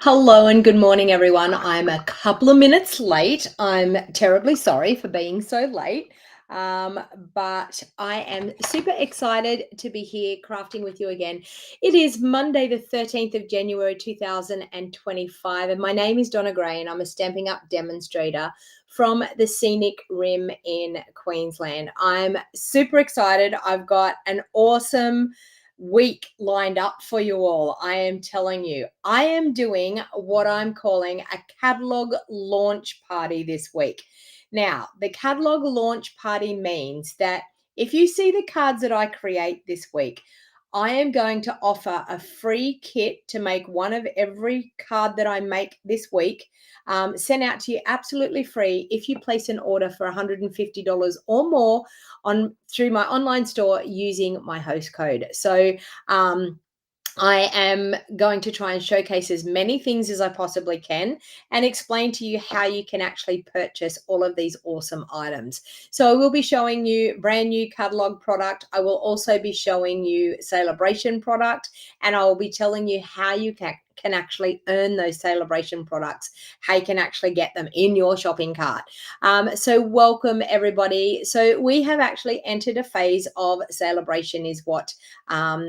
Hello and good morning, everyone. I'm a couple of minutes late. I'm terribly sorry for being so late, but I am super excited to be here crafting with you again. It is Monday, the 13th of January, 2025, and my name is DonnaG, and I'm a Stampin' Up demonstrator from the Scenic Rim in Queensland. I'm super excited. I've got an awesome week lined up for you all. I am telling you, I am doing what I'm calling a catalog launch party this week. Now, the catalog launch party means that if you see the cards that I create this week, I am going to offer a free kit to make one of every card that I make this week, sent out to you absolutely free if you place an order for $150 or more on through my online store using my host code. So I am going to try and showcase as many things as I possibly can and explain to you how you can actually purchase all of these awesome items. So I will be showing you brand new catalog product. I will also be showing you Sale-A-Bration product, and I will be telling you how you can actually earn those Sale-A-Bration products, how you can actually get them in your shopping cart. So welcome everybody. So we have actually entered a phase of Sale-A-Bration is what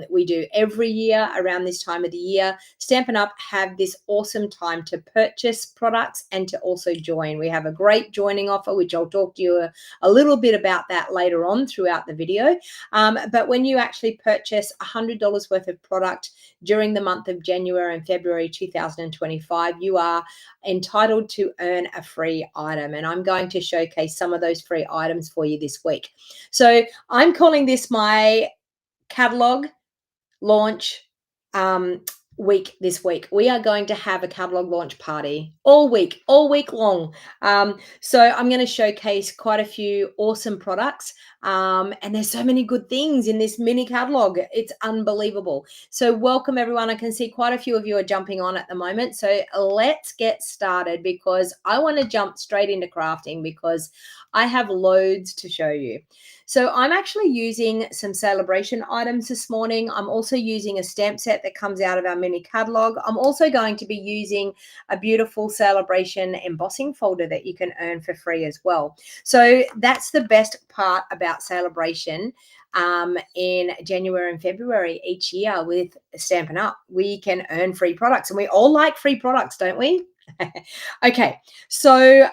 we do every year around this time of the year. Stampin' Up have this awesome time to purchase products and to also join. We have a great joining offer, which I'll talk to you a little bit about that later on throughout the video. But when you actually purchase $100 worth of product during the month of January and February 2025, you are entitled to earn a free item. And I'm going to showcase some of those free items for you this week. So I'm calling this my catalog launch week this week. We are going to have a catalog launch party all week long. So I'm going to showcase quite a few awesome products, and there's so many good things in this mini catalog. It's unbelievable. So welcome everyone. I can see quite a few of you are jumping on at the moment. So let's get started because I want to jump straight into crafting because I have loads to show you. So I'm actually using some Sale-A-Bration items this morning. I'm also using a stamp set that comes out of our mini catalog. I'm also going to be using a beautiful Sale-A-Bration embossing folder that you can earn for free as well. So that's the best part about Sale-A-Bration in January and February each year with Stampin' Up. We can earn free products, and we all like free products, don't we? Okay, so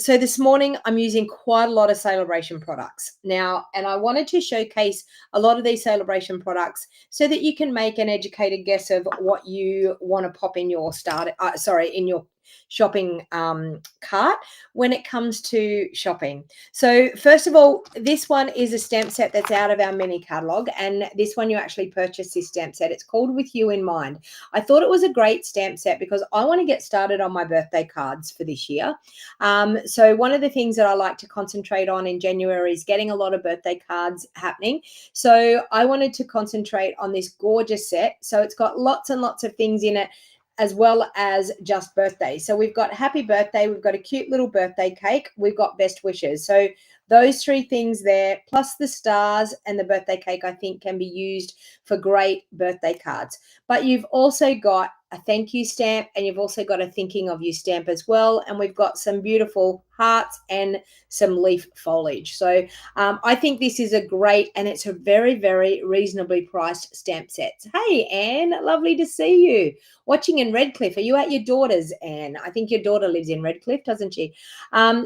this morning I'm using quite a lot of Sale-A-Bration products now, and I wanted to showcase a lot of these Sale-A-Bration products so that you can make an educated guess of what you want to pop in your in your shopping cart when it comes to shopping. So first of all, this one is a stamp set that's out of our mini catalog, and this one you actually purchase this stamp set. It's called With You in Mind. I thought it was a great stamp set because I want to get started on my birthday cards for this year. So one of the things that I like to concentrate on in January is getting a lot of birthday cards happening. So I wanted to concentrate on this gorgeous set. So it's got lots and lots of things in it, as well as just birthday. So we've got happy birthday, we've got a cute little birthday cake, we've got best wishes. So those three things there, plus the stars and the birthday cake, I think can be used for great birthday cards. But you've also got a thank you stamp, and you've also got a thinking of you stamp as well. And we've got some beautiful hearts and some leaf foliage. So I think this is a great, and it's a very, very reasonably priced stamp set. Hey, Anne, lovely to see you. Watching in Redcliffe. Are you at your daughter's, Anne? I think your daughter lives in Redcliffe, doesn't she?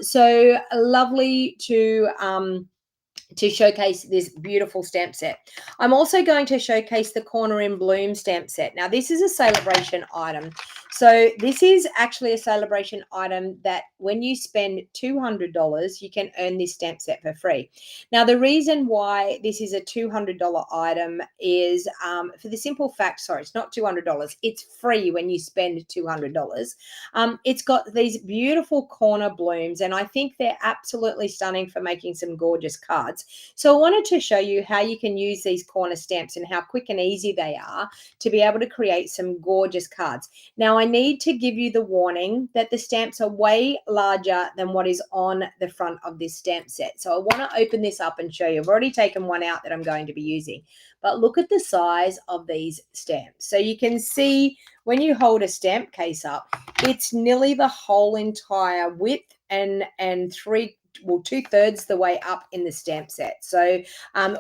So lovely to showcase this beautiful stamp set. I'm also going to showcase the Corner in Bloom stamp set. Now, this is a Sale-A-Bration item. So this is actually a Sale-A-Bration item that when you spend $200, you can earn this stamp set for free. Now, the reason why this is a $200 item is for the simple fact, sorry, it's not $200. It's free when you spend $200. It's got these beautiful corner blooms, and I think they're absolutely stunning for making some gorgeous cards. So I wanted to show you how you can use these corner stamps and how quick and easy they are to be able to create some gorgeous cards. Now, I need to give you the warning that the stamps are way larger than what is on the front of this stamp set. So I want to open this up and show you. I've already taken one out that I'm going to be using, but look at the size of these stamps. So you can see when you hold a stamp case up, it's nearly the whole entire width and 2/3 the way up in the stamp set. So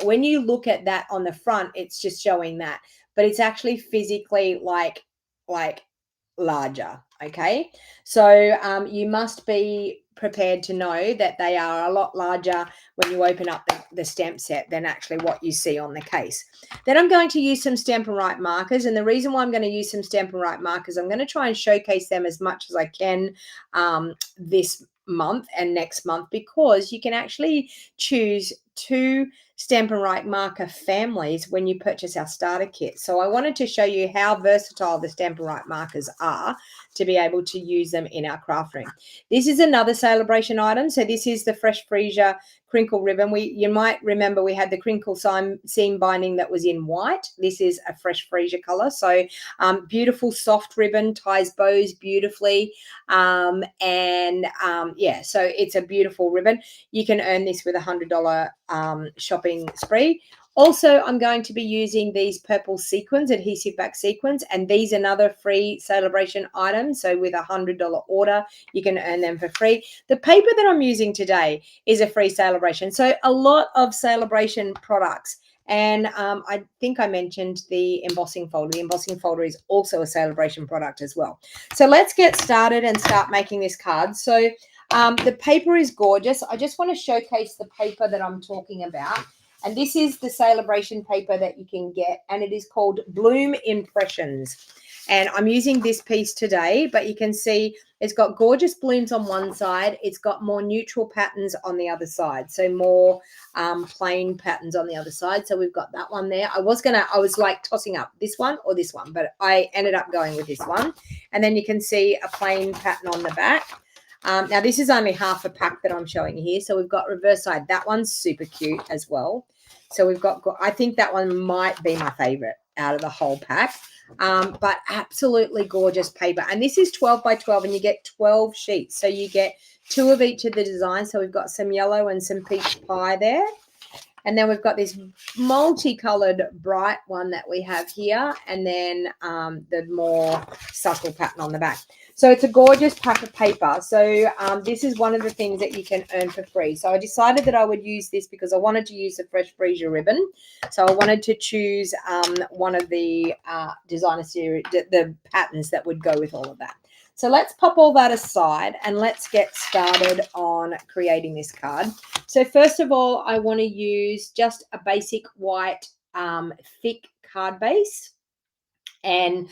when you look at that on the front, it's just showing that, but it's actually physically like larger. Okay, so you must be prepared to know that they are a lot larger when you open up the stamp set than actually what you see on the case. Then I'm going to use some Stampin' Right markers, and the reason why I'm going to use some Stampin' Right markers, I'm going to try and showcase them as much as I can this month and next month, because you can actually choose 2 Stampin' Right marker families when you purchase our starter kit. So I wanted to show you how versatile the Stampin' Right markers are to be able to use them in our craft room. This is another Sale-A-Bration item. So this is the Fresh Freesia crinkle ribbon. You might remember we had the crinkle seam binding that was in white. This is a Fresh Freesia color. So beautiful soft ribbon, ties bows beautifully. Yeah, so it's a beautiful ribbon. You can earn this with $100 shopping spree. Also, I'm going to be using these purple sequins, adhesive back sequins, and these are another free Sale-A-Bration items. So with a $100 order, you can earn them for free. The paper that I'm using today is a free Sale-A-Bration. So a lot of Sale-A-Bration products. And I think I mentioned the embossing folder. The embossing folder is also a Sale-A-Bration product as well. So let's get started and start making this card. So the paper is gorgeous. I just want to showcase the paper that I'm talking about. And this is the Sale-A-Bration paper that you can get, and it is called Bloom Impressions. And I'm using this piece today, but you can see it's got gorgeous blooms on one side. It's got more neutral patterns on the other side. So more plain patterns on the other side. So we've got that one there. I was like tossing up this one or this one, but I ended up going with this one. And then you can see a plain pattern on the back. Now, this is only half a pack that I'm showing you here. So we've got reverse side. That one's super cute as well. So we've got, I think that one might be my favorite out of the whole pack. But absolutely gorgeous paper. And this is 12 by 12, and you get 12 sheets. So you get 2 of each of the designs. So we've got some yellow and some peach pie there. And then we've got this multicolored bright one that we have here, and then the more subtle pattern on the back. So it's a gorgeous pack of paper. So this is one of the things that you can earn for free. So I decided that I would use this because I wanted to use the Fresh Freesia ribbon. So I wanted to choose one of the designer series, the patterns that would go with all of that. So let's pop all that aside and let's get started on creating this card. So first of all, I want to use just a basic white thick card base. And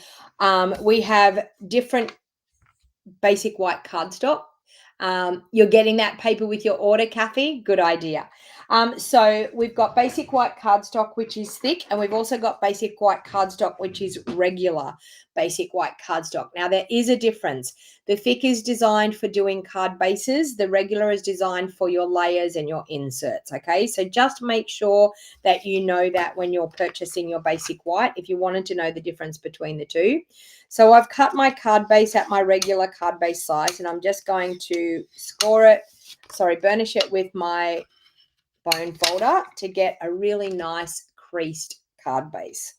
we have different basic white cardstock. You're getting that paper with your order, Kathy? Good idea. So we've got basic white cardstock, which is thick, and we've also got basic white cardstock, which is regular basic white cardstock. Now, there is a difference. The thick is designed for doing card bases. The regular is designed for your layers and your inserts, okay? So just make sure that you know that when you're purchasing your basic white, if you wanted to know the difference between the two. So I've cut my card base at my regular card base size, and I'm just going to burnish it with my bone folder to get a really nice creased card base.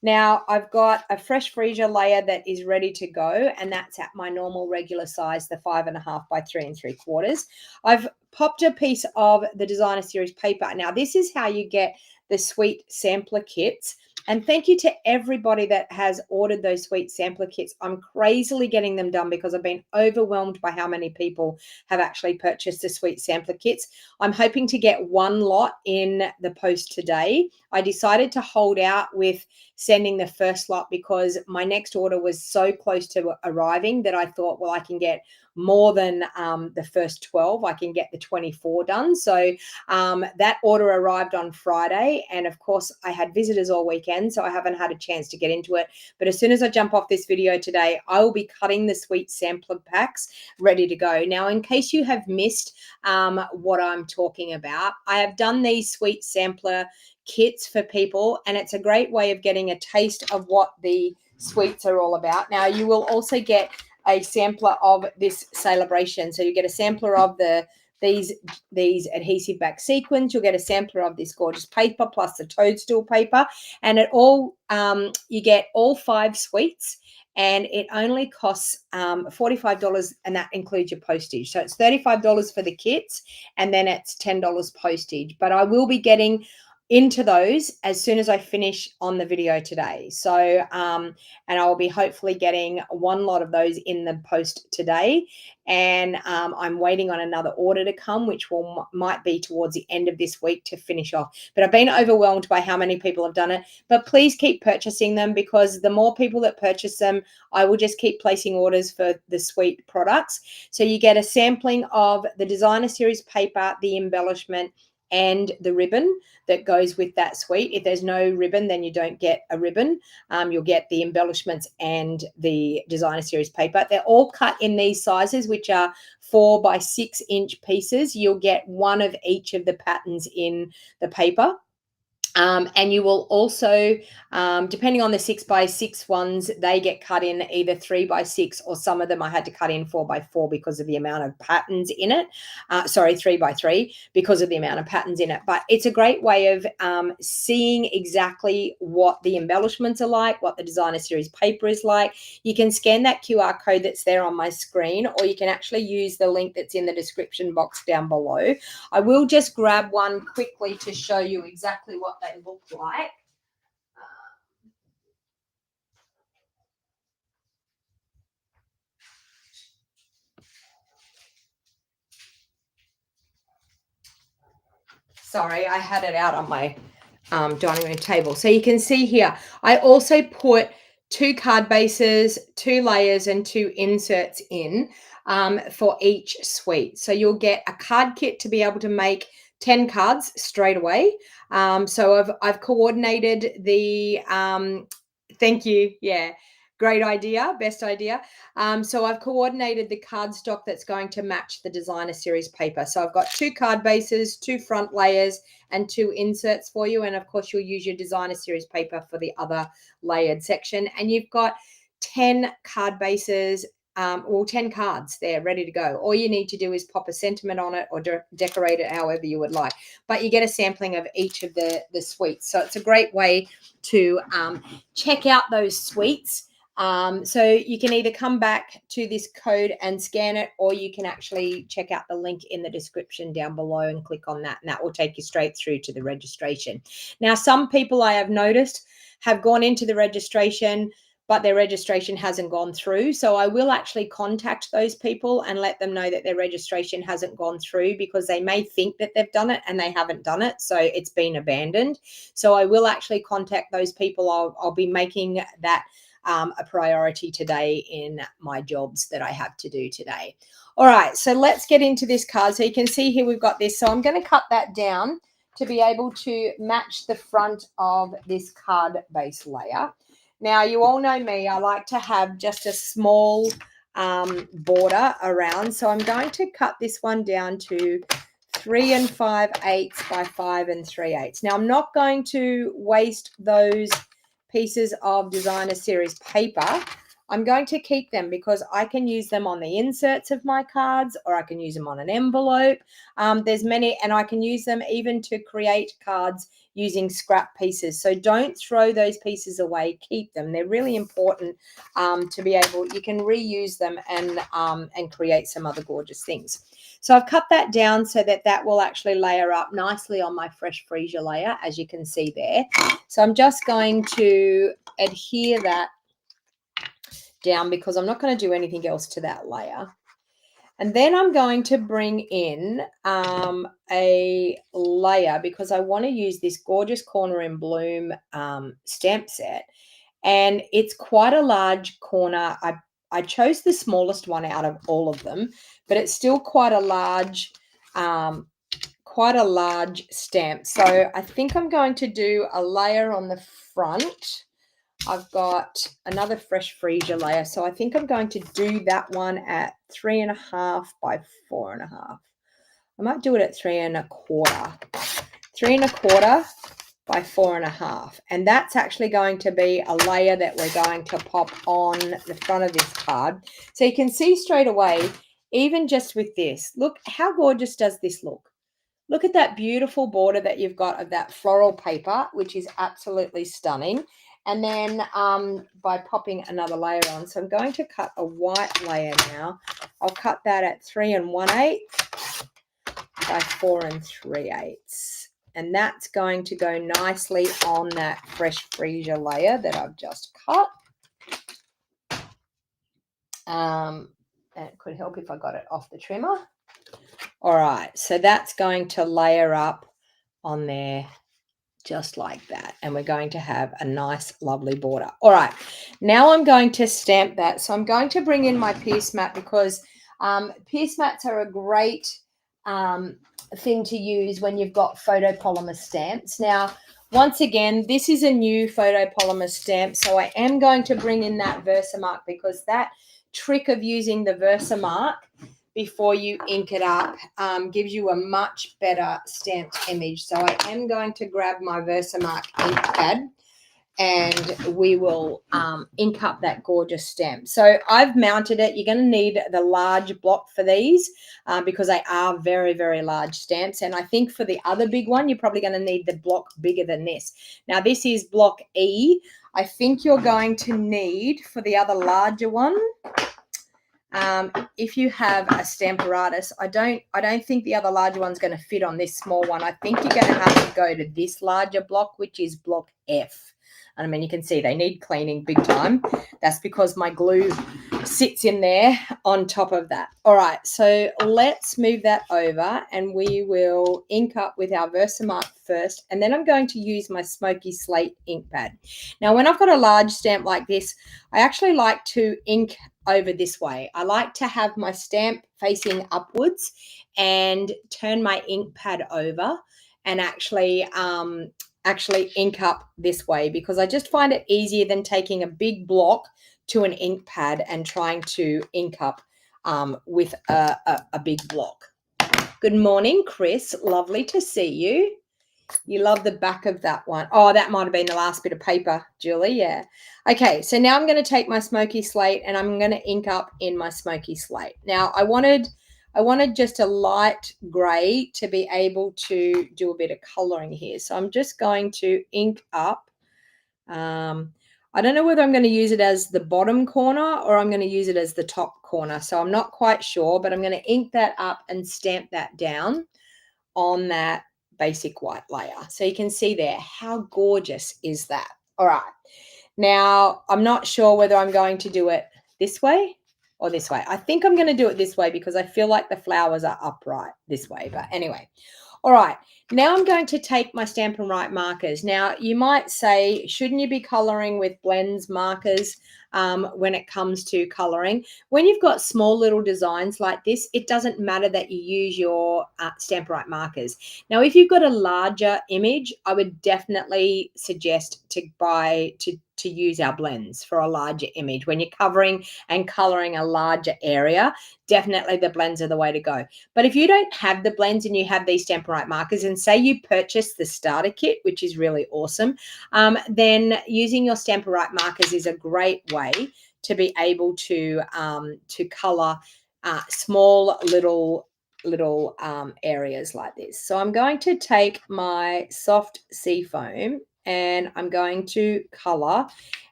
Now I've got a Fresh Freesia layer that is ready to go, and that's at my normal regular size, the 5.5 by 3 3/4. I've popped a piece of the designer series paper. Now this is how you get the sweet sampler kits. And thank you to everybody that has ordered those sweet sampler kits. I'm crazily getting them done because I've been overwhelmed by how many people have actually purchased the sweet sampler kits. I'm hoping to get one lot in the post today. I decided to hold out with sending the first lot because my next order was so close to arriving that I thought, well, I can get more than the first 12. I can get the 24 done. So that order arrived on Friday. And of course, I had visitors all weekend, so I haven't had a chance to get into it. But as soon as I jump off this video today, I will be cutting the sweet sampler packs ready to go. Now, in case you have missed what I'm talking about, I have done these sweet sampler kits for people, and it's a great way of getting a taste of what the sweets are all about. Now, you will also get a sampler of this Sale-A-Bration. So you get a sampler of these adhesive back sequins. You'll get a sampler of this gorgeous paper plus the toadstool paper, and it all you get all 5 sweets, and it only costs $45, and that includes your postage. So it's $35 for the kits, and then it's $10 postage. But I will be getting into those as soon as I finish on the video today. So and I'll be hopefully getting one lot of those in the post today, and I'm waiting on another order to come, which might be towards the end of this week to finish off. But I've been overwhelmed by how many people have done it. But please keep purchasing them, because the more people that purchase them, I will just keep placing orders for the sweet products. So you get a sampling of the designer series paper, the embellishment, and the ribbon that goes with that suite. If there's no ribbon, then you don't get a ribbon. You'll get the embellishments and the designer series paper. They're all cut in these sizes, which are 4 by 6 inch pieces. You'll get one of each of the patterns in the paper. And you will also, depending on the 6 by 6 ones, they get cut in either 3 by 6, or some of them I had to cut in 4 by 4 because of the amount of patterns in it. 3 by 3 because of the amount of patterns in it. But it's a great way of seeing exactly what the embellishments are like, what the designer series paper is like. You can scan that QR code that's there on my screen, or you can actually use the link that's in the description box down below. I will just grab one quickly to show you exactly what they look like. Sorry, I had it out on my dining room table. So you can see here, I also put 2 card bases, 2 layers, and 2 inserts in for each suite. So you'll get a card kit to be able to make 10 cards straight away. So I've coordinated the thank you. Yeah. Great idea. Best idea. So I've coordinated the cardstock that's going to match the designer series paper. So I've got 2 card bases, 2 front layers, and 2 inserts for you. And of course, you'll use your designer series paper for the other layered section. And you've got 10 card bases, or 10 cards there ready to go. All you need to do is pop a sentiment on it or decorate it however you would like. But you get a sampling of each of the suites. So it's a great way to check out those suites. So you can either come back to this code and scan it, or you can actually check out the link in the description down below and click on that, and that will take you straight through to the registration. Now, some people I have noticed have gone into the registration, but their registration hasn't gone through. So I will actually contact those people and let them know that their registration hasn't gone through, because they may think that they've done it and they haven't done it. So it's been abandoned. So I will actually contact those people. I'll be making that a priority today in my jobs that I have to do today. All right, so let's get into this card. So you can see here we've got this. So I'm going to cut that down to be able to match the front of this card base layer. Now, you all know me, I like to have just a small border around. So I'm going to cut this one down to 3 5/8 by 5 3/8. Now, I'm not going to waste those pieces of designer series paper. I'm going to keep them because I can use them on the inserts of my cards, or I can use them on an envelope. There's many, and I can use them even to create cards using scrap pieces. So don't throw those pieces away. Keep them. They're really important to be able, you can reuse them and create some other gorgeous things. So I've cut that down so that that will actually layer up nicely on my fresh freesia layer, as you can see there. So I'm just going to adhere that down because I'm not going to do anything else to that layer. And then I'm going to bring in a layer because I want to use this gorgeous Corner in Bloom stamp set. And it's quite a large corner. I chose the smallest one out of all of them, but it's still quite a large stamp. So I think I'm going to do a layer on the front. I've got another fresh freesia layer. So I think I'm going to do that one at 3 1/2 by 4 1/2. I might do it at 3 1/4. 3 1/4 by 4.5. And that's actually going to be a layer that we're going to pop on the front of this card. So you can see straight away, even just with this, look, how gorgeous does this look? Look at that beautiful border that you've got of that floral paper, which is absolutely stunning. And then by popping another layer on. So I'm going to cut a white layer now. I'll cut that at 3 1/8 by 4 3/8. And that's going to go nicely on that fresh freesia layer that I've just cut. And it could help if I got it off the trimmer. All right, so that's going to layer up on there just like that. And we're going to have a nice, lovely border. All right, now I'm going to stamp that. So I'm going to bring in my pierce mat because pierce mats are a great thing to use when you've got photopolymer stamps. Now, once again, this is a new photopolymer stamp, so I am going to bring in that Versamark because that trick of using the Versamark before you ink it up gives you a much better stamped image. So I am going to grab my Versamark ink pad and we will ink up that gorgeous stamp. So I've mounted it. You're going to need the large block for these because they are very, very large stamps. And I think for the other big one, you're probably going to need the block bigger than this. Now, this is block E. I think you're going to need, for the other larger one, if you have a Stamparatus, I don't think the other larger one's going to fit on this small one. I think you're going to have to go to this larger block, which is block F. And I mean, you can see they need cleaning big time. That's because my glue sits in there on top of that. All right, so let's move that over and we will ink up with our Versamark first. And then I'm going to use my Smoky Slate ink pad. Now, when I've got a large stamp like this, I actually like to ink over this way. I like to have my stamp facing upwards and turn my ink pad over and actually ink up this way because I just find it easier than taking a big block to an ink pad and trying to ink up with a big block. Good morning, Chris. Lovely to see you. You love the back of that one. Oh, that might have been the last bit of paper, Julie. Yeah. Okay, so now I'm going to take my Smoky Slate and I'm going to ink up in my Smoky Slate. Now, I wanted just a light grey to be able to do a bit of colouring here. So I'm just going to ink up. I don't know whether I'm going to use it as the bottom corner or I'm going to use it as the top corner. So I'm not quite sure, but I'm going to ink that up and stamp that down on that basic white layer. So you can see there, how gorgeous is that? All right. Now, I'm not sure whether I'm going to do it this way or this way. I think I'm going to do it this way because I feel like the flowers are upright this way. But anyway, all right. Now I'm going to take my Stampin' Write markers. Now, you might say, shouldn't you be colouring with blends markers when it comes to colouring? When you've got small little designs like this, it doesn't matter that you use your Stampin' Write markers. Now, if you've got a larger image, I would definitely suggest to use our blends for a larger image. When you're covering and colouring a larger area, definitely the blends are the way to go. But if you don't have the blends and you have these Stampin' Write markers, and say you purchase the starter kit, which is really awesome, then using your Stampin' Write markers is a great way to be able to colour small little areas like this. So I'm going to take my soft seafoam and I'm going to colour,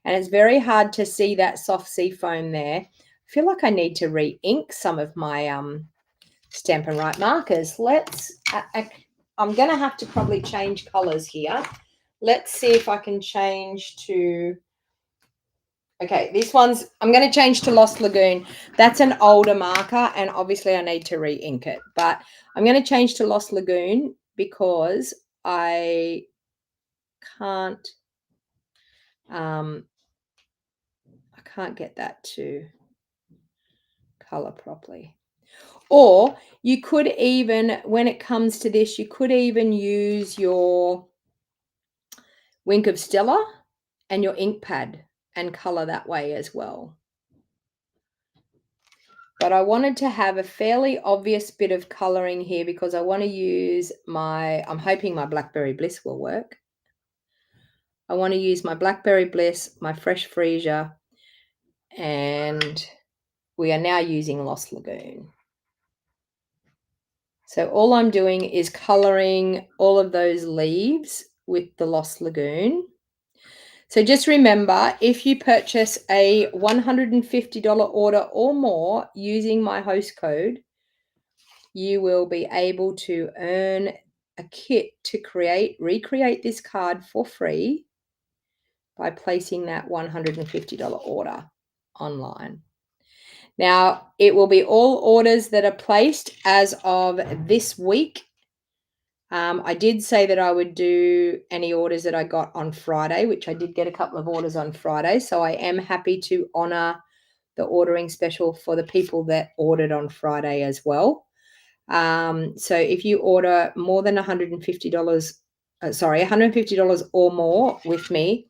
and it's very hard to see that soft seafoam there. I feel like I need to re-ink some of my Stampin' Write markers. I'm going to have to probably change colours here. Let's see if I can change to, okay, this one's, I'm going to change to Lost Lagoon. That's an older marker and obviously I need to re-ink it, but I'm going to change to Lost Lagoon because I can't get that to colour properly. Or you could even, when it comes to this, you could even use your Wink of Stella and your ink pad and colour that way as well. But I wanted to have a fairly obvious bit of colouring here because I want to use my, I'm hoping my Blackberry Bliss will work. I want to use my Blackberry Bliss, my Fresh Freesia, and we are now using Lost Lagoon. So all I'm doing is coloring all of those leaves with the Lost Lagoon. So just remember, if you purchase a $150 order or more using my host code, you will be able to earn a kit to recreate this card for free by placing that $150 order online. Now, it will be all orders that are placed as of this week. I did say that I would do any orders that I got on Friday, which I did get a couple of orders on Friday. So I am happy to honor the ordering special for the people that ordered on Friday as well. So if you order more than $150, $150 or more with me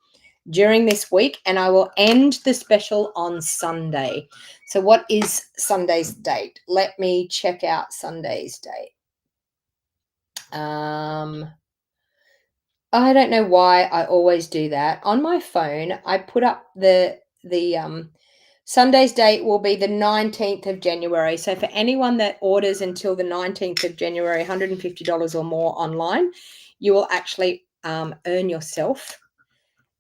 during this week, and I will end the special on Sunday. So what is Sunday's date? Let me check out Sunday's date. I don't know why I always do that. On my phone, I put up the Sunday's date will be the 19th of January. So for anyone that orders until the 19th of January, $150 or more online, you will actually earn yourself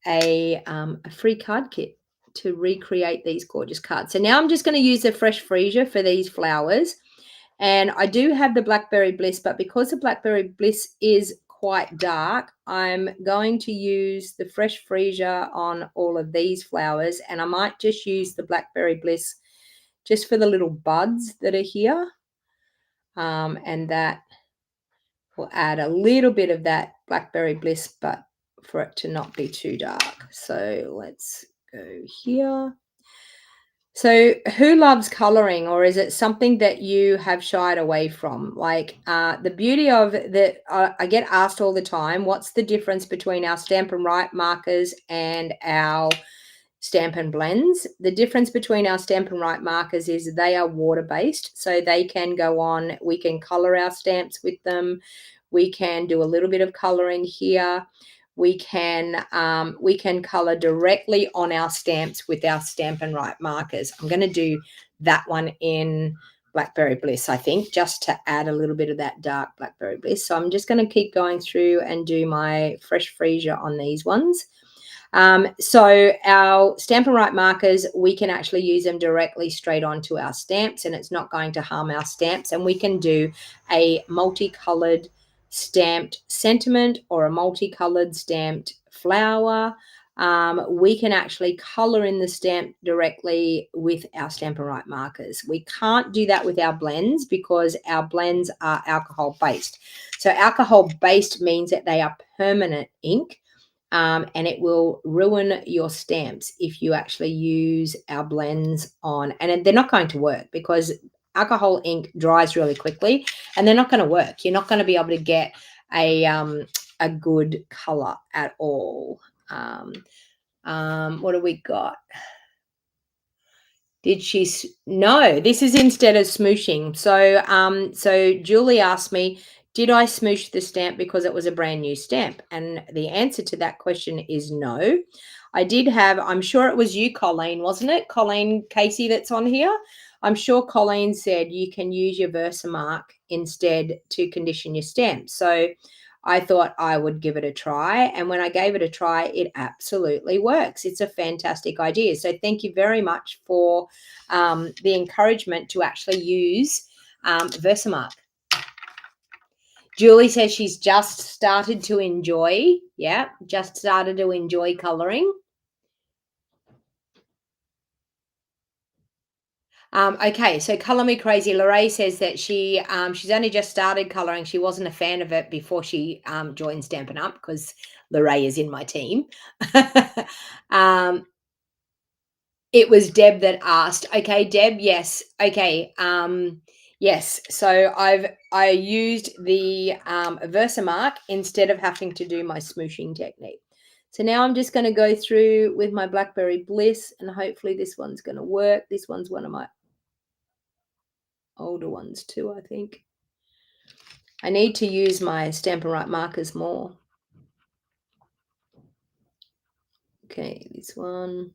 a free card kit to recreate these gorgeous cards. So now I'm just going to use the Fresh Freesia for these flowers. And I do have the Blackberry Bliss, but because the Blackberry Bliss is quite dark, I'm going to use the Fresh Freesia on all of these flowers, and I might just use the Blackberry Bliss just for the little buds that are here. And that will add a little bit of that Blackberry Bliss, but for it to not be too dark. So let's go here. So who loves coloring, or is it something that you have shied away from? Like the beauty of that, I get asked all the time, what's the difference between our Stampin' Write markers and our Stampin' Blends? The difference between our Stampin' Write markers is they are water-based, so they can go on. We can color our stamps with them. We can do a little bit of coloring here. We can color directly on our stamps with our Stampin' Write markers. I'm going to do that one in Blackberry Bliss, I think, just to add a little bit of that dark Blackberry Bliss. So I'm just going to keep going through and do my Fresh Freesia on these ones. So our Stampin' Write markers, we can actually use them directly straight onto our stamps, and it's not going to harm our stamps. And we can do a multicolored stamped sentiment or a multicolored stamped flower. We can actually color in the stamp directly with our Stampin' Write markers. We can't do that with our blends because our blends are alcohol based. So alcohol based means that they are permanent ink. And it will ruin your stamps if you actually use our blends on, and they're not going to work because alcohol ink dries really quickly and they're not going to work. You're not going to be able to get a good color at all. What do we got? Did she? No, this is instead of smooshing. So Julie asked me, did I smoosh the stamp because it was a brand new stamp? And the answer to that question is no. I did have, I'm sure it was you, Colleen, wasn't it? Colleen Casey that's on here. I'm sure Colleen said you can use your Versamark instead to condition your stamp. So I thought I would give it a try. And when I gave it a try, it absolutely works. It's a fantastic idea. So thank you very much for the encouragement to actually use Versamark. Julie says she's just started to enjoy. Yeah, just started to enjoy coloring. Okay, so Color Me Crazy. Lorraine says that she's only just started coloring. She wasn't a fan of it before she joined Stampin' Up because Lorraine is in my team. It was Deb that asked. Okay, Deb, yes. Okay, yes. So I used the Versamark instead of having to do my smooshing technique. So now I'm just going to go through with my Blackberry Bliss, and hopefully this one's going to work. This one's one of my older ones too, I think. I need to use my Stampin' Write markers more. Okay, this one.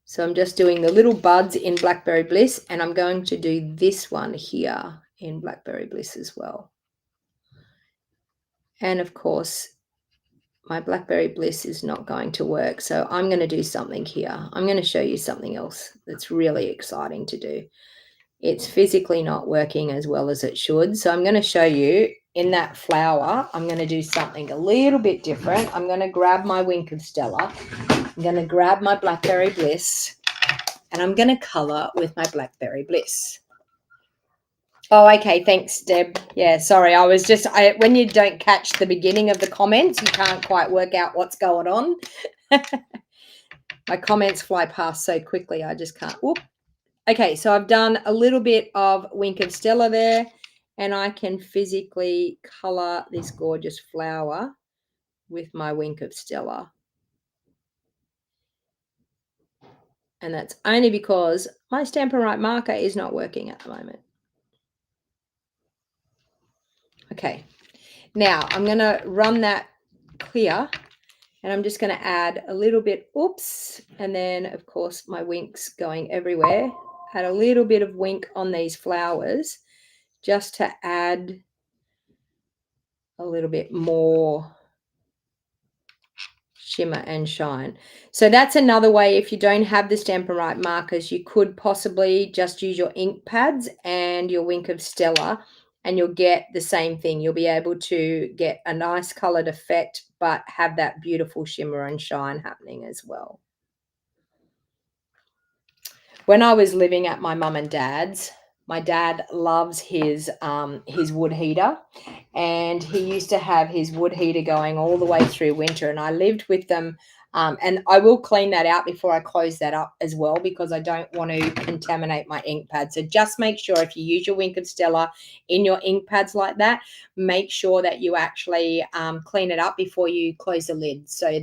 So I'm just doing the little buds in Blackberry Bliss, and I'm going to do this one here in Blackberry Bliss as well. And of course, my Blackberry Bliss is not going to work. So I'm going to do something here. I'm going to show you something else that's really exciting to do. It's physically not working as well as it should. So I'm going to show you in that flower, I'm going to do something a little bit different. I'm going to grab my Wink of Stella. I'm going to grab my Blackberry Bliss, and I'm going to color with my Blackberry Bliss. Oh, okay. Thanks, Deb. Yeah, sorry. I was just, when you don't catch the beginning of the comments, you can't quite work out what's going on. My comments fly past so quickly, I just can't. Whoop. Okay, so I've done a little bit of Wink of Stella there, and I can physically color this gorgeous flower with my Wink of Stella. And that's only because my Stampin' Right marker is not working at the moment. Okay, now I'm going to run that clear, and I'm just going to add a little bit, oops, and then of course my winks going everywhere. Add a little bit of wink on these flowers just to add a little bit more shimmer and shine. So that's another way. If you don't have the Stampin' Right markers, you could possibly just use your ink pads and your Wink of Stella, and you'll get the same thing. You'll be able to get a nice colored effect, but have that beautiful shimmer and shine happening as well. When I was living at my mum and dad's, my dad loves his wood heater, and he used to have his wood heater going all the way through winter, and I lived with them. And I will clean that out before I close that up as well, because I don't want to contaminate my ink pad. So just make sure, if you use your Wink of Stella in your ink pads like that, make sure that you actually clean it up before you close the lid, so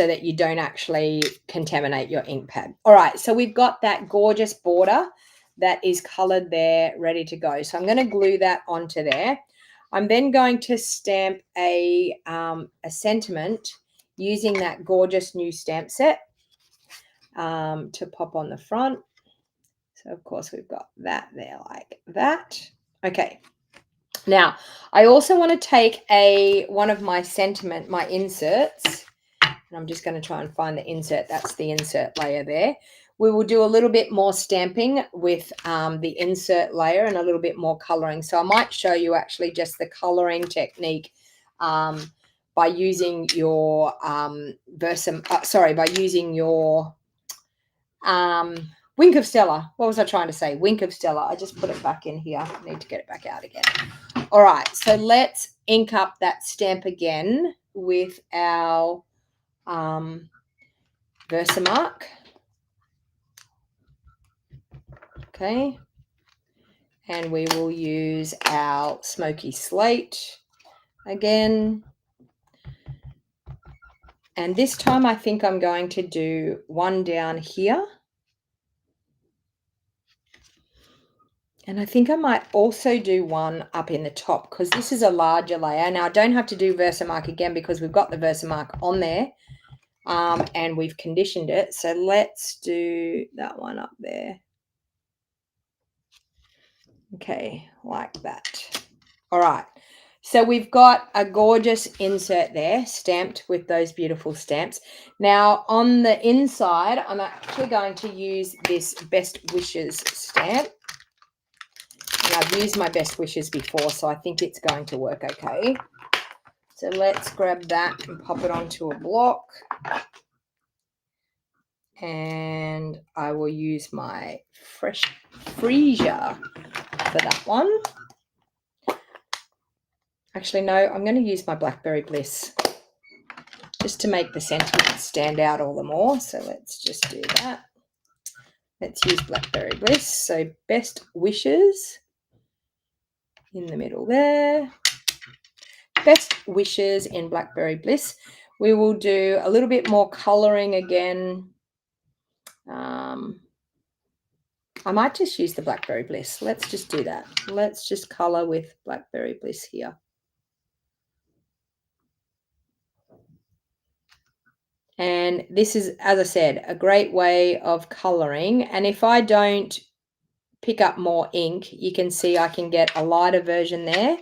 that you don't actually contaminate your ink pad. All right, so we've got that gorgeous border that is colored there, ready to go. So I'm going to glue that onto there. I'm then going to stamp a sentiment using that gorgeous new stamp set to pop on the front. So of course we've got that there like that. Okay. Now, I also want to take one of my my inserts, and I'm just going to try and find the insert. That's the insert layer there. We will do a little bit more stamping with the insert layer and a little bit more coloring. So I might show you actually just the coloring technique by using your by using your Wink of Stella. What was I trying to say? Wink of Stella. I just put it back in here. I need to get it back out again. All right, so let's ink up that stamp again with our Versamark. Okay, and we will use our Smoky Slate again. And this time I think I'm going to do one down here. And I think I might also do one up in the top, because this is a larger layer. Now I don't have to do Versamark again because we've got the Versamark on there and we've conditioned it. So let's do that one up there. Okay, like that. All right. So we've got a gorgeous insert there, stamped with those beautiful stamps. Now on the inside, I'm actually going to use this Best Wishes stamp. And I've used my Best Wishes before, so I think it's going to work okay. So let's grab that and pop it onto a block. And I will use my Fresh Freesia for that one. Actually, no, I'm going to use my Blackberry Bliss just to make the sentiment stand out all the more. So let's just do that. Let's use Blackberry Bliss. So Best Wishes in the middle there. Best Wishes in Blackberry Bliss. We will do a little bit more coloring again. I might just use the Blackberry Bliss. Let's just do that. Let's just color with Blackberry Bliss here. And this is, as I said, a great way of coloring. And if I don't pick up more ink, you can see I can get a lighter version there.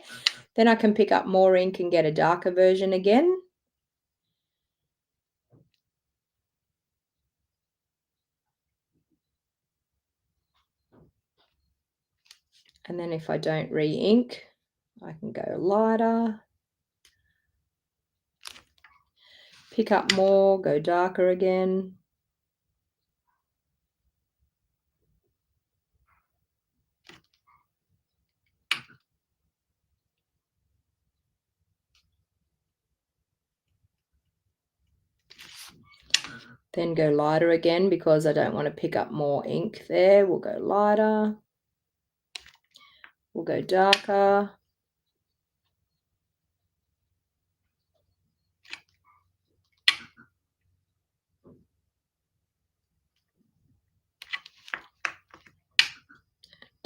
Then I can pick up more ink and get a darker version again. And then if I don't re-ink, I can go lighter, pick up more, go darker again. Then go lighter again because I don't want to pick up more ink there. We'll go lighter. We'll go darker.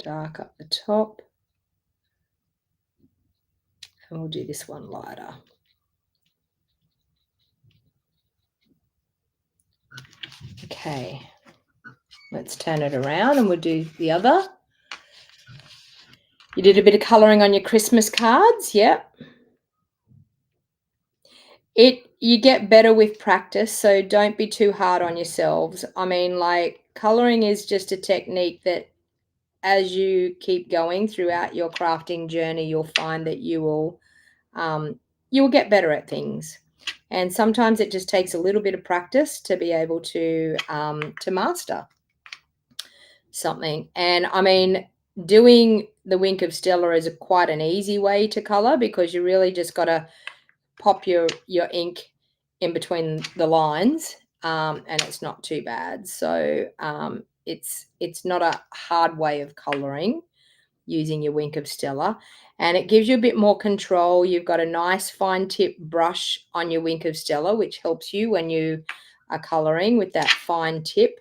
Dark up the top. And we'll do this one lighter. Okay, let's turn it around and we'll do the other. You did a bit of colouring on your Christmas cards, yep. You get better with practice, so don't be too hard on yourselves. I mean, like, colouring is just a technique that as you keep going throughout your crafting journey, you'll find that you will get better at things. And sometimes it just takes a little bit of practice to be able to master something. And I mean, doing the Wink of Stella is quite an easy way to color because you really just got to pop your ink in between the lines, and it's not too bad. So it's not a hard way of coloring using your Wink of Stella, and it gives you a bit more control. You've got a nice fine tip brush on your Wink of Stella, which helps you when you are coloring with that fine tip.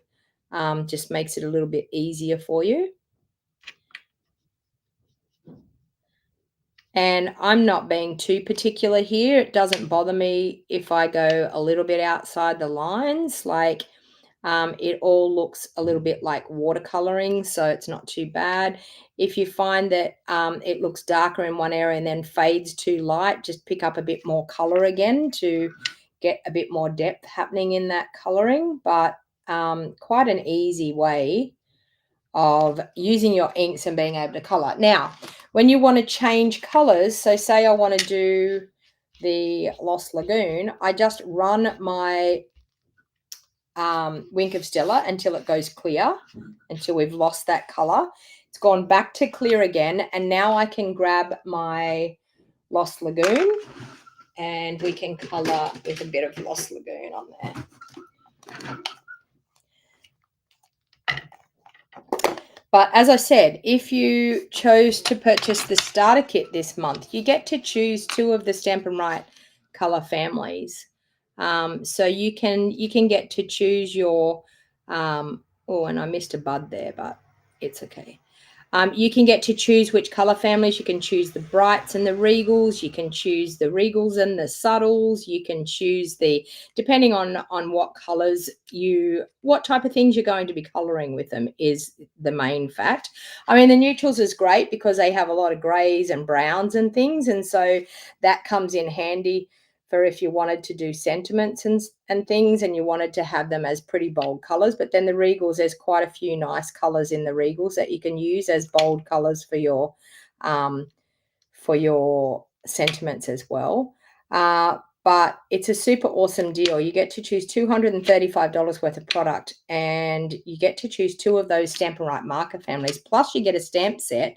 Just makes it a little bit easier for you. And I'm not being too particular here. It doesn't bother me if I go a little bit outside the lines. Like, it all looks a little bit like watercoloring, so it's not too bad. If you find that it looks darker in one area and then fades too light, just pick up a bit more color again to get a bit more depth happening in that coloring. But quite an easy way of using your inks and being able to color. Now, when you want to change colors, so say I want to do the Lost Lagoon, I just run my Wink of Stella until it goes clear, until we've lost that color. It's gone back to clear again, and now I can grab my Lost Lagoon and we can color with a bit of Lost Lagoon on there. But as I said, if you chose to purchase the starter kit this month, you get to choose 2 of the Stampin' Right color families. So you can get to choose your oh, and I missed a bud there, but it's okay. You can get to choose which color families. You can choose the brights and the regals. You can choose the regals and the subtles. You can choose depending on what colors what type of things you're going to be coloring with them is the main fact. I mean, the neutrals is great because they have a lot of grays and browns and things. And so that comes in handy for if you wanted to do sentiments and things and you wanted to have them as pretty bold colors. But then the regals, there's quite a few nice colors in the regals that you can use as bold colors for your sentiments as well. But it's a super awesome deal. You get to choose $235 worth of product, and you get to choose 2 of those Stampin' Right marker families. Plus you get a stamp set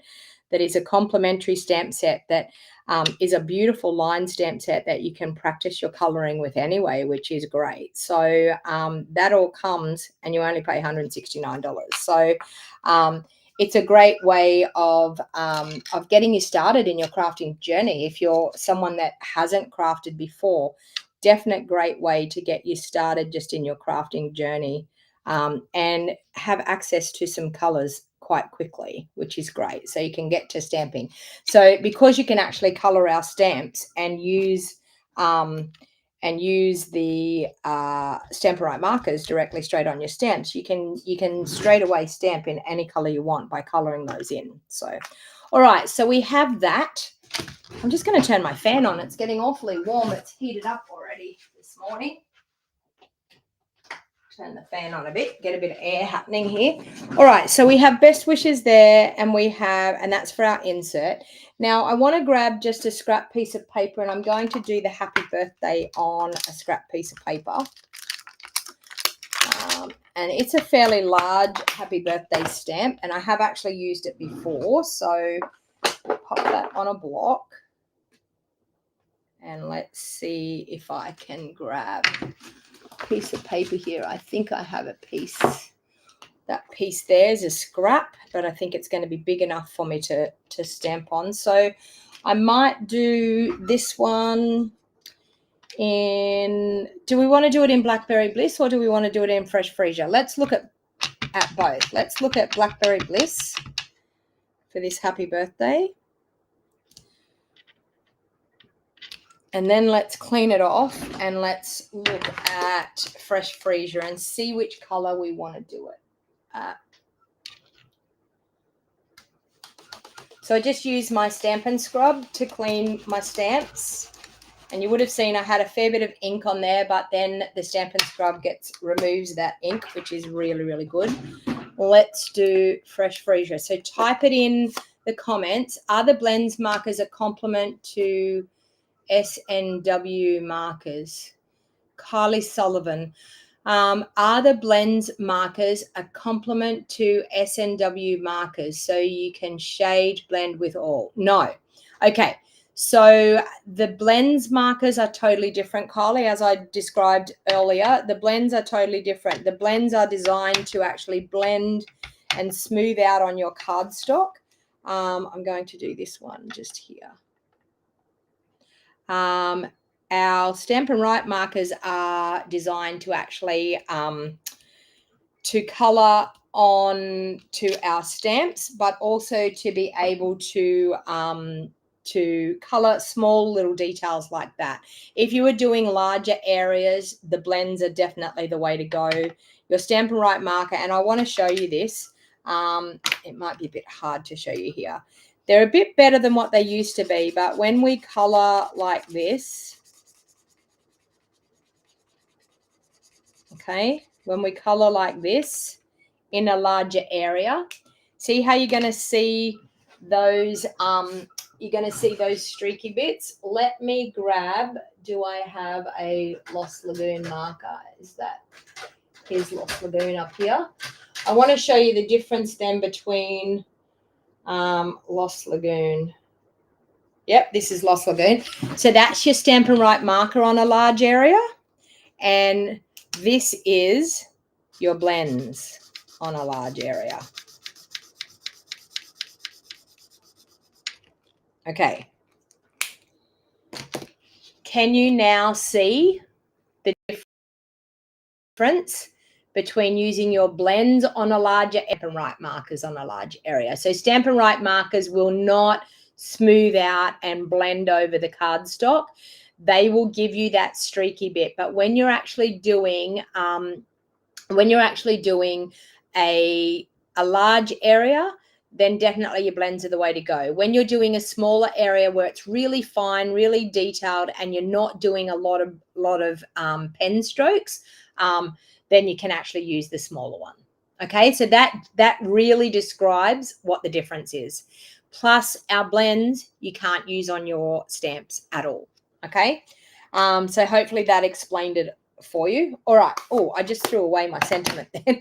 that is a complimentary stamp set that is a beautiful line stamp set that you can practice your coloring with anyway, which is great. So that all comes, and you only pay $169. So it's a great way of getting you started in your crafting journey. If you're someone that hasn't crafted before, definite great way to get you started just in your crafting journey, and have access to some colors quite quickly, which is great. So you can get to stamping. So because you can actually color our stamps and use and use the Stampin' Right markers directly straight on your stamps, you can straight away stamp in any color you want by coloring those in. So, all right, so we have that. I'm just going to turn my fan on. It's getting awfully warm. It's heated up already this morning. Turn the fan on a bit, get a bit of air happening here. All right, so we have best wishes there, and that's for our insert. Now, I want to grab just a scrap piece of paper, and I'm going to do the happy birthday on a scrap piece of paper. And it's a fairly large happy birthday stamp, and I have actually used it before. So pop that on a block. And let's see if I can grab a piece of paper here. I think I have a piece. That piece there is a scrap, but I think it's going to be big enough for me to stamp on. So I might do this one in, do we want to do it in Blackberry Bliss or do we want to do it in Fresh Freesia? Let's look at both. Let's look at Blackberry Bliss for this happy birthday. And then let's clean it off and let's look at Fresh Freesia and see which color we want to do it at. So I just used my Stampin' Scrub to clean my stamps. And you would have seen I had a fair bit of ink on there, but then the Stampin' Scrub removes that ink, which is really, really good. Let's do Fresh Freesia. So type it in the comments. Are the blends markers a complement to SNW markers? Carly Sullivan. Are the blends markers a complement to SNW markers so you can shade blend with all? No. Okay. So the blends markers are totally different, Carly, as I described earlier. The blends are totally different. The blends are designed to actually blend and smooth out on your cardstock. I'm going to do this one just here. Our Stampin' Right markers are designed to actually to color on to our stamps, but also to be able to color small little details like that. If you were doing larger areas, the blends are definitely the way to go. Your Stampin' Right marker, and I want to show you this. It might be a bit hard to show you here. They're a bit better than what they used to be, but when we color like this, okay, when we color like this in a larger area, see how you're going to see those streaky bits. Let me grab, do I have a Lost Lagoon marker? Here's Lost Lagoon up here. I want to show you the difference then between Lost Lagoon. Yep, this is Lost Lagoon. So that's your Stampin' Right marker on a large area, and this is your blends on a large area. Okay. Can you now see the difference between using your blends on a larger Stampin' Right markers on a large area? So Stampin' Right markers will not smooth out and blend over the cardstock. They will give you that streaky bit. But when you're actually doing a large area, then definitely your blends are the way to go. When you're doing a smaller area where it's really fine, really detailed, and you're not doing a lot of pen strokes, then you can actually use the smaller one. Okay, so that really describes what the difference is. Plus, our blends you can't use on your stamps at all. Okay, so hopefully that explained it for you. All right. Oh, I just threw away my sentiment then.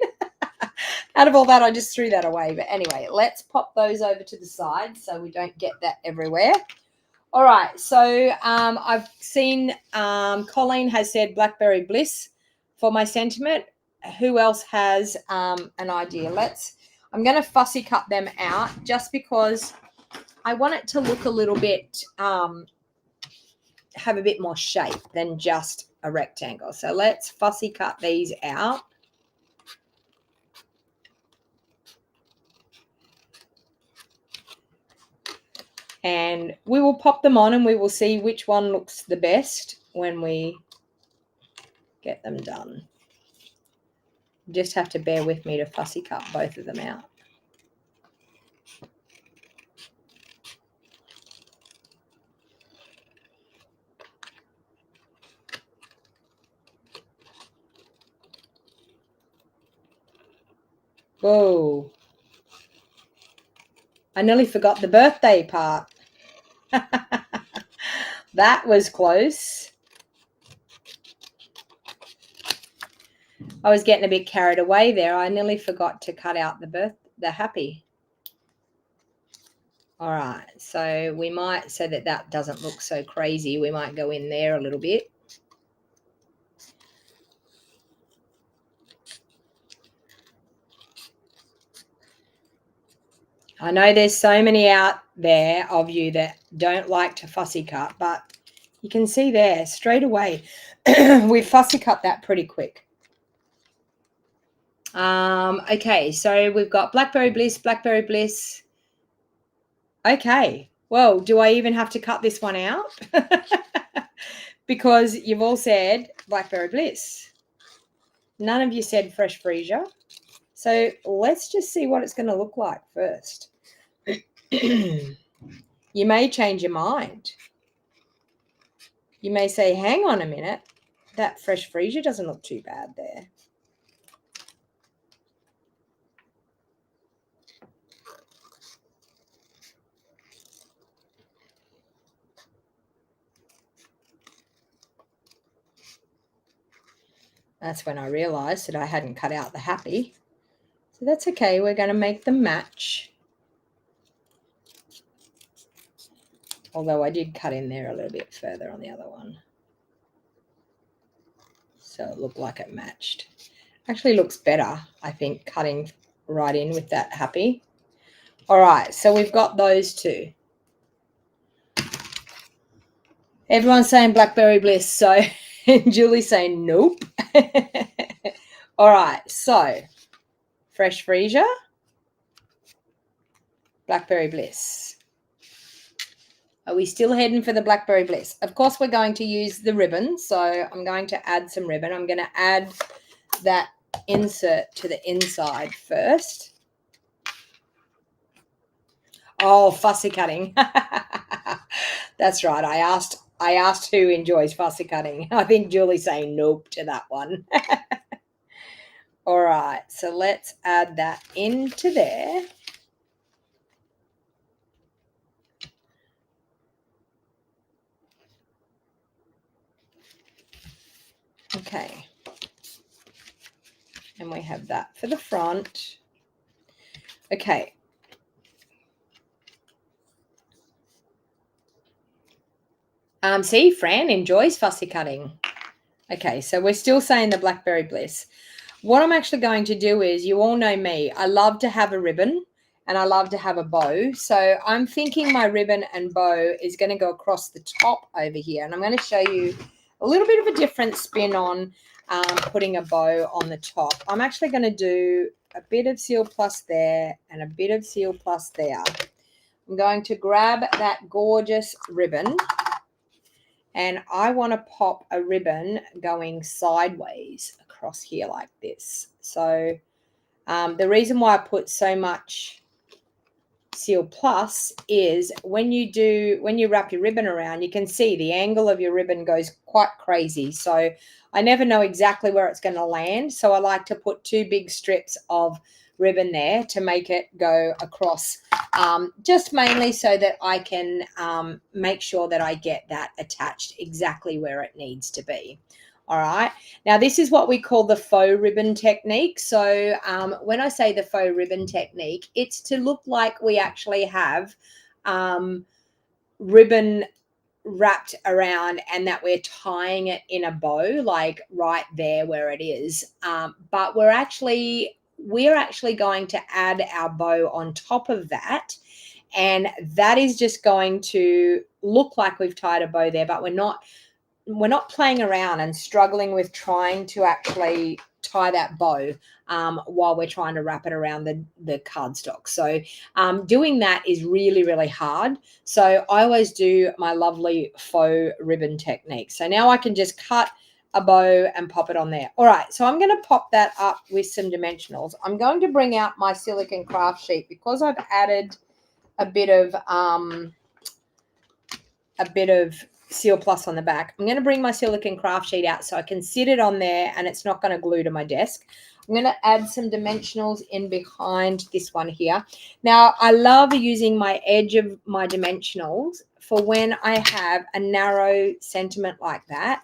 Out of all that, I just threw that away. But anyway, let's pop those over to the side so we don't get that everywhere. All right. So I've seen Colleen has said Blackberry Bliss for my sentiment. Who else has an idea? I'm going to fussy cut them out just because I want it to look a little bit, have a bit more shape than just a rectangle. So let's fussy cut these out. And we will pop them on and we will see which one looks the best when we get them done. You just have to bear with me to fussy cut both of them out. Whoa. I nearly forgot the birthday part. That was close. I was getting a bit carried away there. I nearly forgot to cut out the happy. All right, so we might, so that doesn't look so crazy, we might go in there a little bit. I know there's so many out there of you that don't like to fussy cut, but you can see there straight away we fussy cut that pretty quick. Okay, so we've got Blackberry Bliss, Blackberry Bliss. Okay, well, do I even have to cut this one out? Because you've all said Blackberry Bliss. None of you said Fresh Freesia. So let's just see what it's going to look like first. You may change your mind. You may say, hang on a minute, that Fresh Freesia doesn't look too bad there. That's when I realized that I hadn't cut out the happy. So that's okay. We're going to make them match. Although I did cut in there a little bit further on the other one. So it looked like it matched. Actually looks better, I think, cutting right in with that happy. All right, so we've got those two. Everyone's saying Blackberry Bliss, so Julie's saying nope. All right, so Fresh Freesia, Blackberry Bliss. Are we still heading for the Blackberry Bliss? Of course, we're going to use the ribbon, so I'm going to add some ribbon. I'm going to add that insert to the inside first. Oh, fussy cutting. That's right. I asked who enjoys fussy cutting. I think Julie's saying nope to that one. All right, so let's add that into there. Okay. And we have that for the front. Okay. See, Fran enjoys fussy cutting. Okay, so we're still saying the Blackberry Bliss. What I'm actually going to do is, you all know me, I love to have a ribbon and I love to have a bow. So I'm thinking my ribbon and bow is going to go across the top over here. And I'm going to show you a little bit of a different spin on putting a bow on the top. I'm actually going to do a bit of Seal Plus there and a bit of Seal Plus there. I'm going to grab that gorgeous ribbon and I want to pop a ribbon going sideways across here like this. So the reason why I put so much Seal Plus is when you wrap your ribbon around, you can see the angle of your ribbon goes quite crazy. So I never know exactly where it's going to land. So I like to put two big strips of ribbon there to make it go across, just mainly so that I can make sure that I get that attached exactly where it needs to be. All right. Now, this is what we call the faux ribbon technique. So when I say the faux ribbon technique, it's to look like we actually have ribbon wrapped around and that we're tying it in a bow, like right there where it is. But we're actually going to add our bow on top of that. And that is just going to look like we've tied a bow there, but we're not playing around and struggling with trying to actually tie that bow while we're trying to wrap it around the cardstock. So doing that is really, really hard. So I always do my lovely faux ribbon technique. So now I can just cut a bow and pop it on there. All right, so I'm going to pop that up with some dimensionals. I'm going to bring out my silicone craft sheet because I've added a bit of Seal Plus on the back. I'm going to bring my silicone craft sheet out so I can sit it on there and it's not going to glue to my desk. I'm going to add some dimensionals in behind this one here. Now, I love using my edge of my dimensionals for when I have a narrow sentiment like that.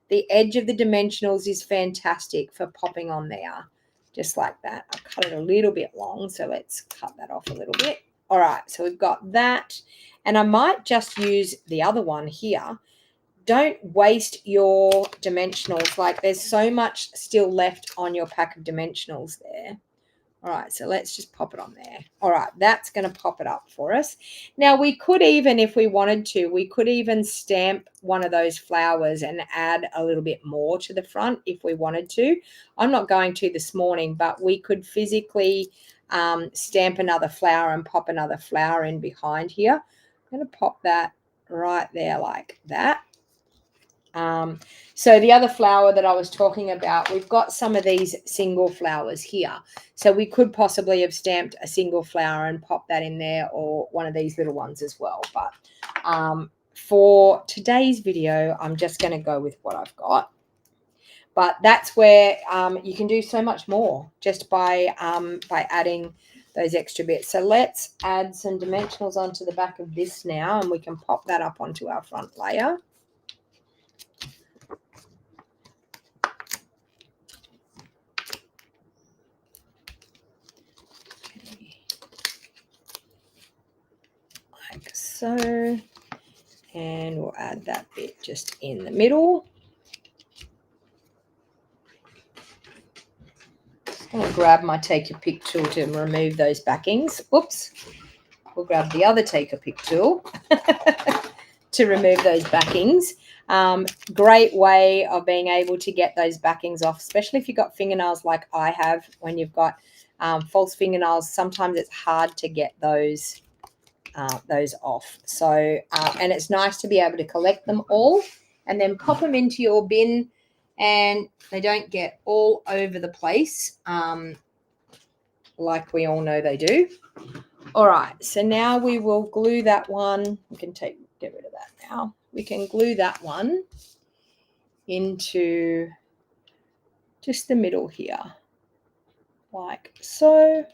The edge of the dimensionals is fantastic for popping on there, just like that. I've cut it a little bit long, so let's cut that off a little bit. All right, so we've got that. And I might just use the other one here. Don't waste your dimensionals. Like there's so much still left on your pack of dimensionals there. All right, so let's just pop it on there. All right, that's going to pop it up for us. Now we could even, if we wanted to, we could even stamp one of those flowers and add a little bit more to the front if we wanted to. I'm not going to this morning, but we could physically stamp another flower and pop another flower in behind here. I'm going to pop that right there like that. So the other flower that I was talking about, we've got some of these single flowers here. So we could possibly have stamped a single flower and pop that in there, or one of these little ones as well. But for today's video, I'm just going to go with what I've got. But that's where you can do so much more just by adding those extra bits. So let's add some dimensionals onto the back of this now, and we can pop that up onto our front layer. Like so. And we'll add that bit just in the middle. Just going to grab my Take a Pic tool to remove those backings. Oops. We'll grab the other Take a Pic tool to remove those backings. Great way of being able to get those backings off, especially if you've got fingernails like I have. When you've got false fingernails, sometimes it's hard to get those off. So and it's nice to be able to collect them all and then pop them into your bin, and they don't get all over the place like we all know they do. All right, so now we will glue that one. We can get rid of that now. We can glue that one into just the middle here, like so.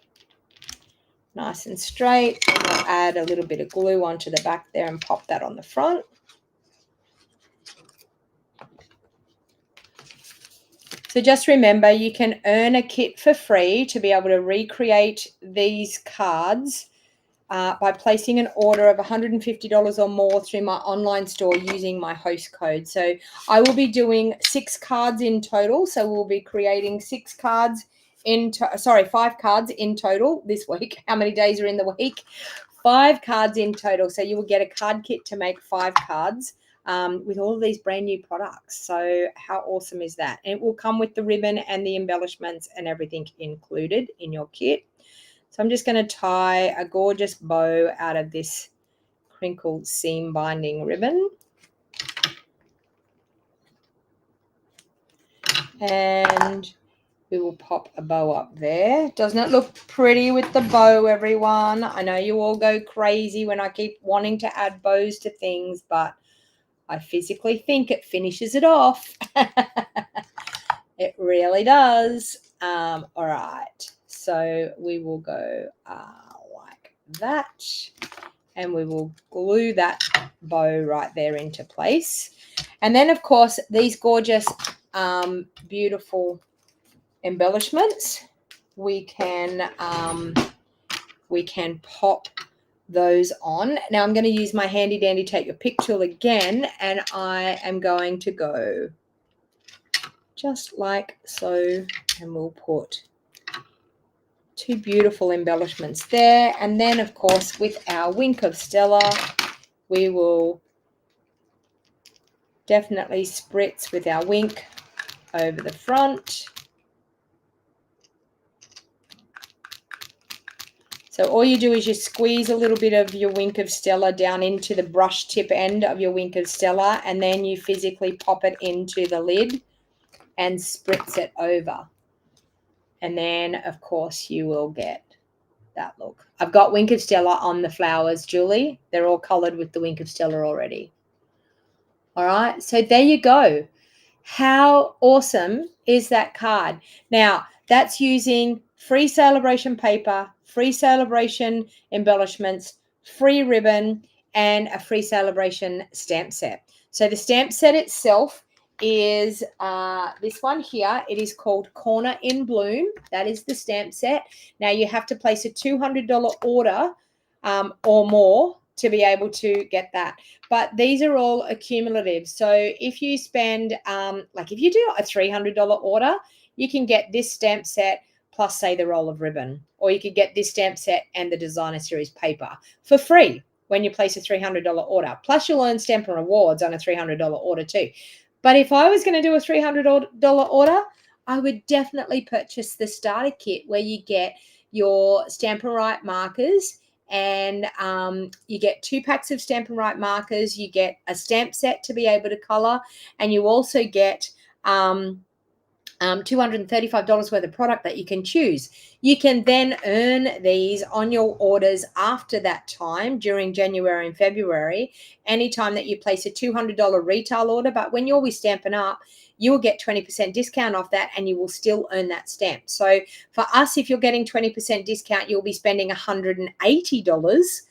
Nice and straight. And we'll add a little bit of glue onto the back there and pop that on the front. So just remember, you can earn a kit for free to be able to recreate these cards by placing an order of $150 or more through my online store using my host code. So I will be doing 6 cards in total. So we'll be creating 6 cards sorry, 5 cards in total this week. How many days are in the week? 5 cards in total. So you will get a card kit to make 5 cards with all of these brand new products. So how awesome is that? And it will come with the ribbon and the embellishments and everything included in your kit. So I'm just going to tie a gorgeous bow out of this crinkled seam binding ribbon. And we will pop a bow up there. Doesn't it look pretty with the bow, everyone? I know you all go crazy when I keep wanting to add bows to things, but I physically think it finishes it off. It really does. All right. So we will go like that. And we will glue that bow right there into place. And then, of course, these gorgeous, beautiful embellishments, we can pop those on. Now I'm going to use my handy dandy Take Your Pic tool again, and I am going to go just like so, and we'll put 2 beautiful embellishments there. And then, of course, with our wink of Stella, we will definitely spritz with our wink over the front. So all you do is you squeeze a little bit of your wink of Stella down into the brush tip end of your wink of Stella, and then you physically pop it into the lid and spritz it over. And then, of course, you will get that look. I've got Wink of Stella on the flowers, Julie. They're all colored with the Wink of Stella already. All right, so there you go. How awesome is that card? Now, that's using free Sale-A-Bration paper, free Sale-A-Bration embellishments, free ribbon, and a free Sale-A-Bration stamp set. So the stamp set itself is this one here. It is called Corner in Bloom. That is the stamp set. Now, you have to place a $200 order or more to be able to get that. But these are all accumulative. So if you spend, like if you do a $300 order, you can get this stamp set plus, say, the roll of ribbon. Or you could get this stamp set and the designer series paper for free when you place a $300 order. Plus, you'll earn Stampin' rewards on a $300 order too. But if I was going to do a $300 order, I would definitely purchase the starter kit where you get your Stampin' Right markers, and you get 2 packs of Stampin' Right markers, you get a stamp set to be able to color, and you also get $235 worth of product that you can choose. You can then earn these on your orders after that time during January and February, anytime that you place a $200 retail order. But when you're with Stampin' Up, you will get 20% discount off that, and you will still earn that stamp. So for us, if you're getting 20% discount, you'll be spending $180,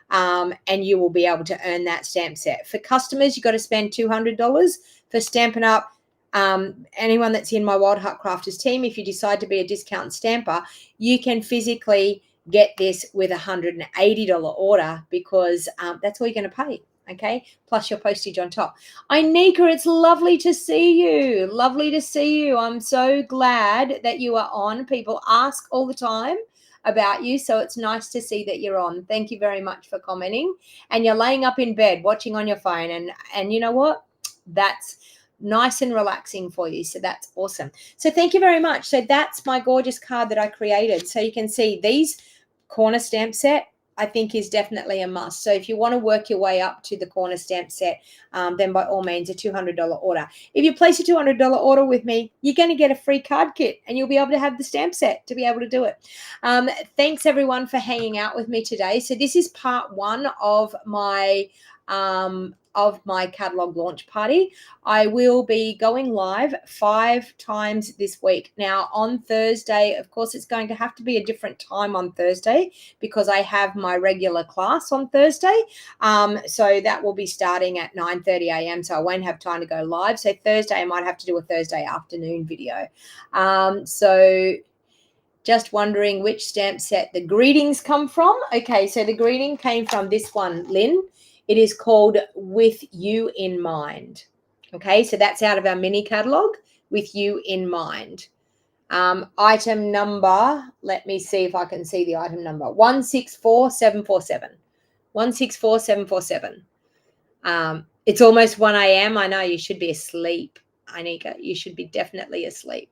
and you will be able to earn that stamp set. For customers, you've got to spend $200. For Stampin' Up, anyone that's in my Wildheart Crafters team, if you decide to be a discount stamper, you can physically get this with a $180 order, because that's all you're going to pay. Okay, plus your postage on top. Inika, it's lovely to see you. Lovely to see you. I'm so glad that you are on. People ask all the time about you, so it's nice to see that you're on. Thank you very much for commenting. And you're laying up in bed watching on your phone, and you know what? That's nice and relaxing for you. So that's awesome. So thank you very much. So that's my gorgeous card that I created. So you can see these corner stamp set, I think, is definitely a must. So if you want to work your way up to the corner stamp set, then by all means, a $200 order. If you place a $200 order with me, you're going to get a free card kit, and you'll be able to have the stamp set to be able to do it. Thanks everyone for hanging out with me today. So this is part 1 of my catalog launch party. I will be going live 5 times this week. Now on Thursday, of course, it's going to have to be a different time on Thursday, because I have my regular class on Thursday. So that will be starting at 9:30 a.m. So I won't have time to go live. So Thursday, I might have to do a Thursday afternoon video. So just wondering which stamp set the greetings come from. Okay, so the greeting came from this one, Lynn. It is called With You in Mind. Okay, so that's out of our mini catalog, With You in Mind. Item number, let me see if I can see the item number, 164747. 164747. It's almost 1 a.m. I know you should be asleep, Inika. You should be definitely asleep.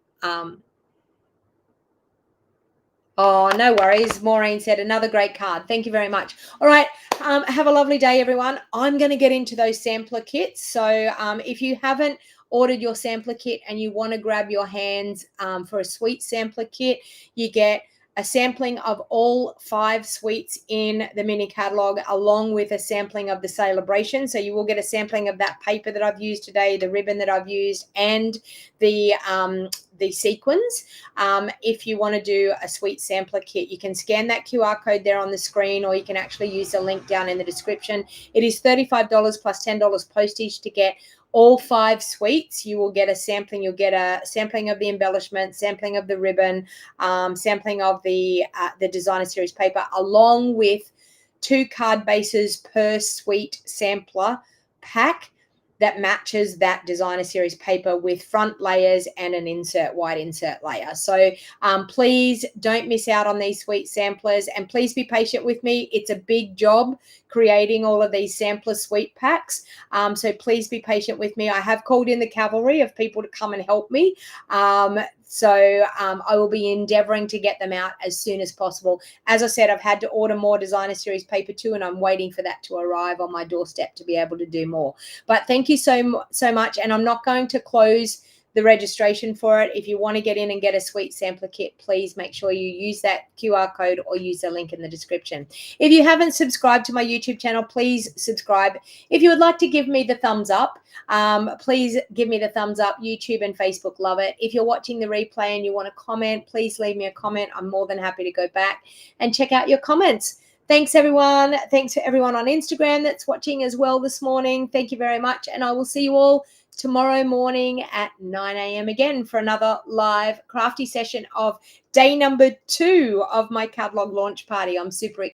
Oh, no worries. Maureen said, another great card. Thank you very much. All right. Have a lovely day, everyone. I'm going to get into those sampler kits. So if you haven't ordered your sampler kit and you want to grab your hands for a sweet sampler kit, you get a sampling of all 5 sweets in the mini catalog, along with a sampling of the Sale-A-Bration. So you will get a sampling of that paper that I've used today, the ribbon that I've used, and the sequins. If you want to do a sweet sampler kit, you can scan that QR code there on the screen, or you can actually use the link down in the description. It is $35 plus $10 postage to get all 5 sweets. You will get a sampling. You'll get a sampling of the embellishment, sampling of the ribbon, sampling of the designer series paper, along with 2 card bases per sweet sampler pack that matches that designer series paper with front layers and an white insert layer. So please don't miss out on these sweet samplers, and please be patient with me. It's a big job creating all of these sampler sweet packs. So please be patient with me. I have called in the cavalry of people to come and help me. So I will be endeavoring to get them out as soon as possible. As I said, I've had to order more designer series paper too, and I'm waiting for that to arrive on my doorstep to be able to do more. But thank you so much. And I'm not going to close the registration for it. If you want to get in and get a sweet sampler kit, please make sure you use that QR code or use the link in the description. If you haven't subscribed to my YouTube channel, please subscribe. If you would like to give me the thumbs up, please give me the thumbs up. YouTube and Facebook love it. If you're watching the replay and you want to comment, please leave me a comment. I'm more than happy to go back and check out your comments. Thanks, everyone. Thanks to everyone on Instagram that's watching as well this morning. Thank you very much. And I will see you all tomorrow morning at 9 a.m. again for another live crafty session of day number 2 of my catalog launch party. I'm super excited.